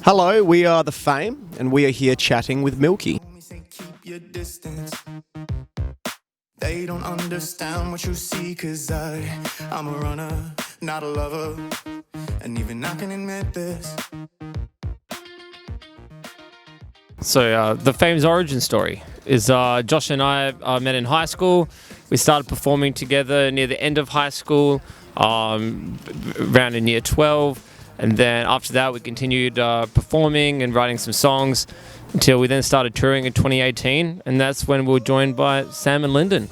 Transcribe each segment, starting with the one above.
Hello, we are the Faim, and we are here chatting with Milky. They don't understand what you see, cause I'm a runner, not a lover, and even I can admit this. So the Faim's origin story is Josh and I met in high school. We started performing together near the end of high school, around in year 12. And then after that, we continued performing and writing some songs until we then started touring in 2018. And that's when we were joined by Sam and Lyndon.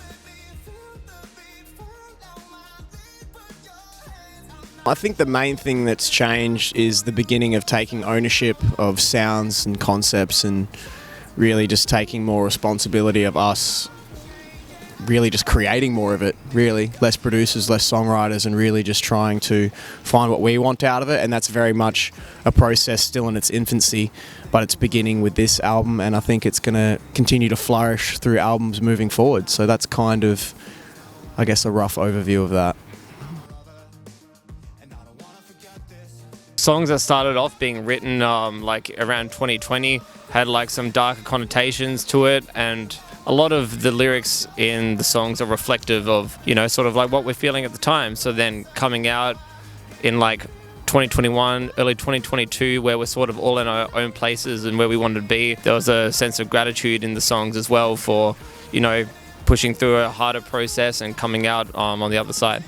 I think the main thing that's changed is the beginning of taking ownership of sounds and concepts and really just taking more responsibility of us really just creating more of it, really. Less producers, less songwriters, and really just trying to find what we want out of it. And that's very much a process still in its infancy, but it's beginning with this album, and I think it's going to continue to flourish through albums moving forward. So that's kind of, I guess, a rough overview of that. Songs that started off being written like around 2020 had like some darker connotations to it, and a lot of the lyrics in the songs are reflective of, you know, sort of like what we're feeling at the time. So then coming out in like 2021, early 2022, where we're sort of all in our own places and where we wanted to be, there was a sense of gratitude in the songs as well for, you know, pushing through a harder process and coming out on the other side.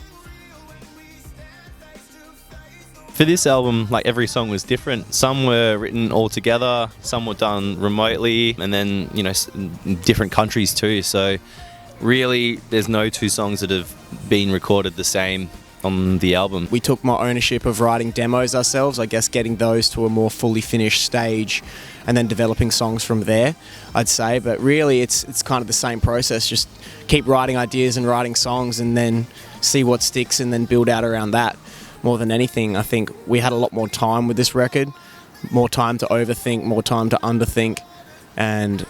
For this album, like every song was different. Some were written all together, some were done remotely, and then, you know, in different countries too. So really, there's no two songs that have been recorded the same on the album. We took more ownership of writing demos ourselves, I guess getting those to a more fully finished stage and then developing songs from there, I'd say. But really, it's kind of the same process. Just keep writing ideas and writing songs and then see what sticks and then build out around that. More than anything, I think we had a lot more time with this record, more time to overthink, more time to underthink, and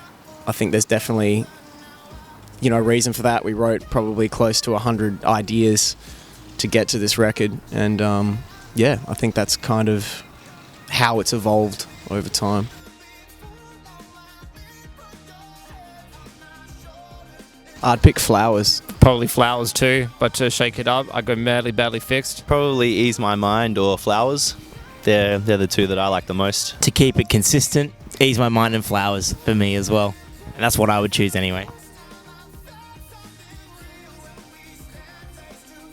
I think there's definitely, you know, reason for that. We wrote probably close to 100 ideas to get to this record, and yeah, I think that's kind of how it's evolved over time. I'd pick Flowers. Probably Flowers too, but to shake it up, I go Madly Badly Fixed. Probably Ease My Mind or Flowers. They're the two that I like the most. To keep it consistent, Ease My Mind and Flowers for me as well. And that's what I would choose anyway.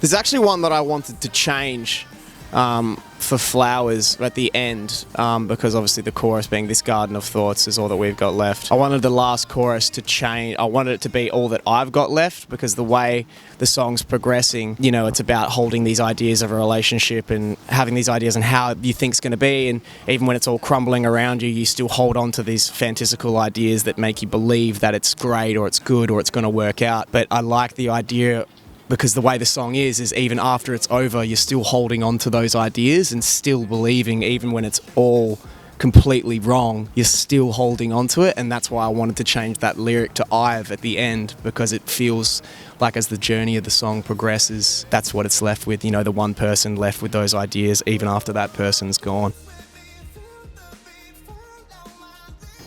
There's actually one that I wanted to change for Flowers at the end, because obviously the chorus being "This garden of thoughts is all that we've got left." I wanted the last chorus to change. I wanted it to be "all that I've got left," because the way the song's progressing, you know, it's about holding these ideas of a relationship and having these ideas and how you think it's going to be, and even when it's all crumbling around you, you still hold on to these fantastical ideas that make you believe that it's great or it's good or it's going to work out. But I like the idea, because the way the song is even after it's over, you're still holding on to those ideas and still believing, even when it's all completely wrong, you're still holding on to it. And that's why I wanted to change that lyric to "I've" at the end, because it feels like as the journey of the song progresses, that's what it's left with, you know, the one person left with those ideas even after that person's gone.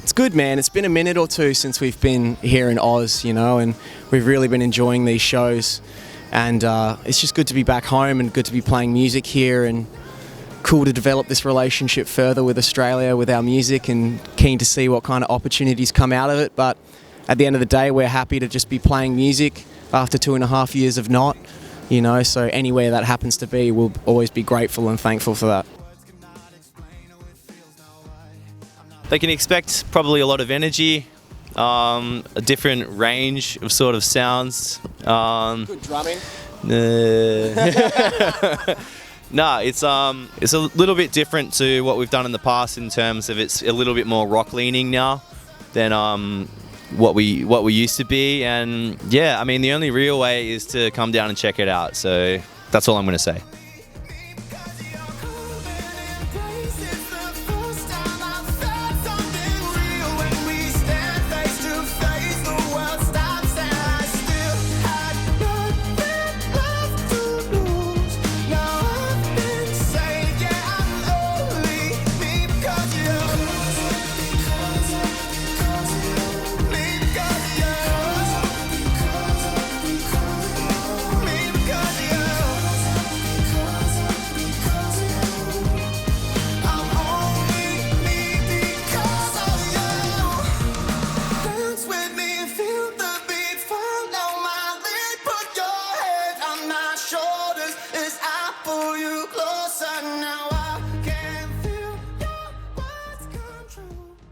It's good, man. It's been a minute or two since we've been here in Oz, you know, and we've really been enjoying these shows. And it's just good to be back home and good to be playing music here, and cool to develop this relationship further with Australia, with our music, and keen to see what kind of opportunities come out of it. But at the end of the day, we're happy to just be playing music after 2.5 years of not, you know, so anywhere that happens to be, we'll always be grateful and thankful for that. They can expect probably a lot of energy, a different range of sort of sounds. Good drumming. No, it's a little bit different to what we've done in the past in terms of it's a little bit more rock leaning now than what we used to be. And yeah, I mean, the only real way is to come down and check it out. So that's all I'm going to say.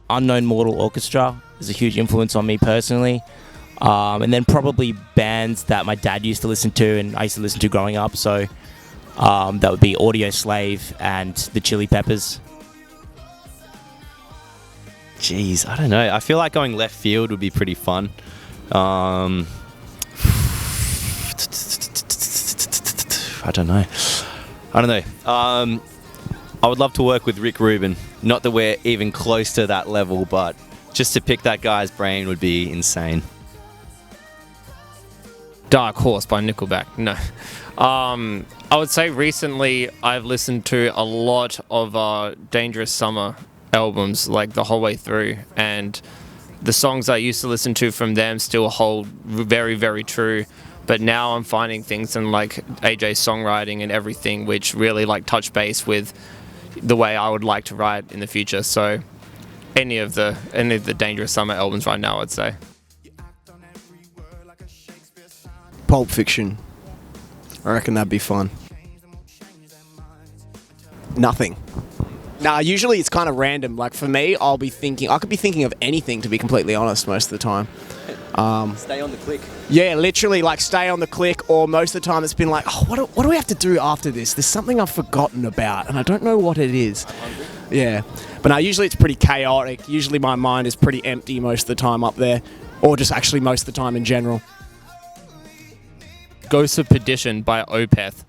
Unknown Mortal Orchestra is a huge influence on me personally. And then probably bands that my dad used to listen to and I used to listen to growing up. So that would be Audio Slave and the Chili Peppers. Jeez, I don't know. I feel like going left field would be pretty fun. I don't know. I would love to work with Rick Rubin. Not that we're even close to that level, but just to pick that guy's brain would be insane. Dark Horse by Nickelback. No. I would say recently I've listened to a lot of Dangerous Summer albums, like the whole way through, and the songs I used to listen to from them still hold very, very true. But now I'm finding things in like AJ's songwriting and everything which really like touch base with the way I would like to write in the future. So any of the Dangerous Summer albums right now, I'd say. Pulp Fiction. I reckon that'd be fun. Nothing. Nah, usually it's kind of random. Like for me, I could be thinking of anything, to be completely honest, most of the time. Stay on the click. Yeah, literally like stay on the click, or most of the time it's been like, oh, what do we have to do after this? There's something I've forgotten about and I don't know what it is. Yeah. But no, usually it's pretty chaotic. Usually my mind is pretty empty most of the time up there, or just actually most of the time in general. Ghosts of Perdition by Opeth.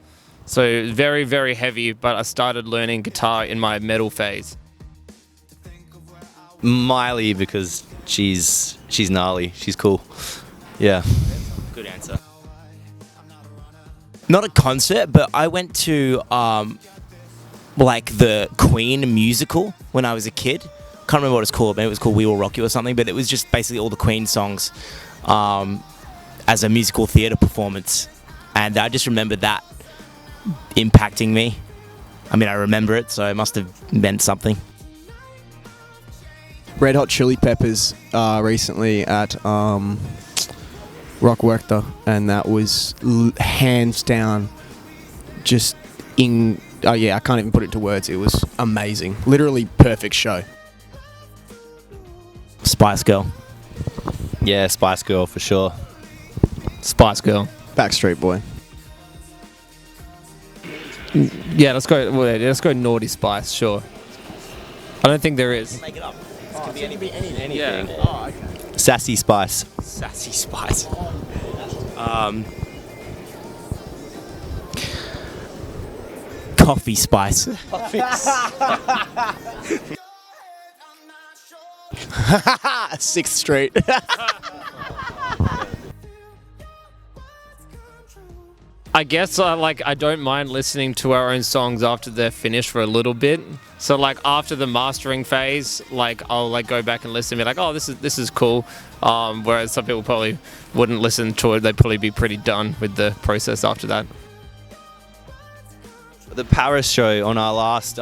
So very, very heavy, but I started learning guitar in my metal phase. Miley, because she's gnarly. She's cool. Yeah. Good answer. Not a concert, but I went to like the Queen musical when I was a kid. Can't remember what it's called. Maybe it was called We Will Rock You or something, but it was just basically all the Queen songs as a musical theatre performance. And I just remember that impacting me. I mean, I remember it, so it must have meant something. Red Hot Chili Peppers recently at Rock Werchter, and that was hands down just oh yeah, I can't even put it into words. It was amazing. Literally perfect show. Spice Girl. Yeah, Spice Girl for sure. Spice Girl. Backstreet Boy. Yeah, let's go Naughty Spice, sure. I don't think there is. Make it up. This could be anything. Yeah. Oh, okay. Sassy Spice. Sassy Spice. Coffee Spice. Sixth Street. I guess I don't mind listening to our own songs after they're finished for a little bit. So like after the mastering phase, like I'll like go back and listen and be like, oh, this is cool. Whereas some people probably wouldn't listen to it. They'd probably be pretty done with the process after that. The Paris show on our last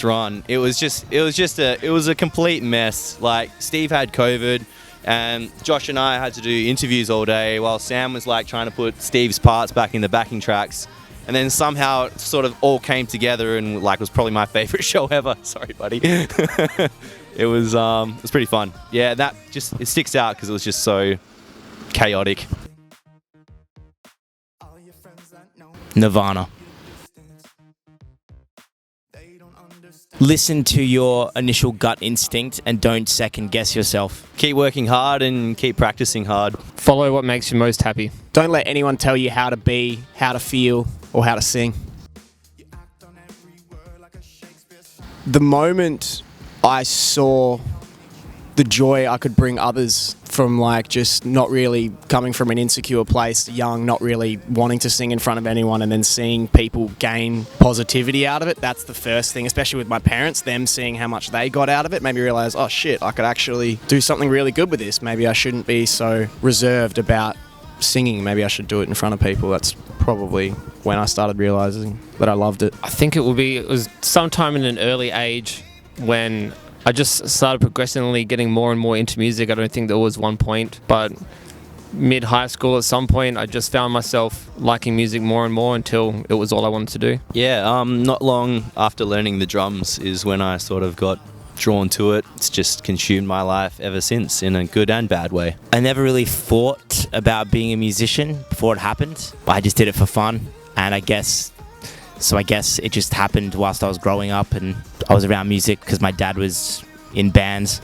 run, it was a complete mess. Like Steve had COVID, and Josh and I had to do interviews all day while Sam was like trying to put Steve's parts back in the backing tracks. And then somehow it sort of all came together and like was probably my favorite show ever. Sorry, buddy. It was pretty fun. Yeah, that it sticks out because it was just so chaotic. Nirvana. Listen to your initial gut instinct and don't second guess yourself. Keep working hard and keep practicing hard. Follow what makes you most happy. Don't let anyone tell you how to be, how to feel, or how to sing. The moment I saw the joy I could bring others from like just not really coming from an insecure place, young, not really wanting to sing in front of anyone, and then seeing people gain positivity out of it, that's the first thing, especially with my parents, them seeing how much they got out of it made me realize, oh shit, I could actually do something really good with this. Maybe I shouldn't be so reserved about singing. Maybe I should do it in front of people. That's probably when I started realizing that I loved it. I think it was sometime in an early age when I just started progressively getting more and more into music. I don't think there was one point, but mid-high school at some point, I just found myself liking music more and more until it was all I wanted to do. Yeah, not long after learning the drums is when I sort of got drawn to it. It's just consumed my life ever since, in a good and bad way. I never really thought about being a musician before it happened. I just did it for fun, and I guess it just happened whilst I was growing up, and I was around music because my dad was in bands.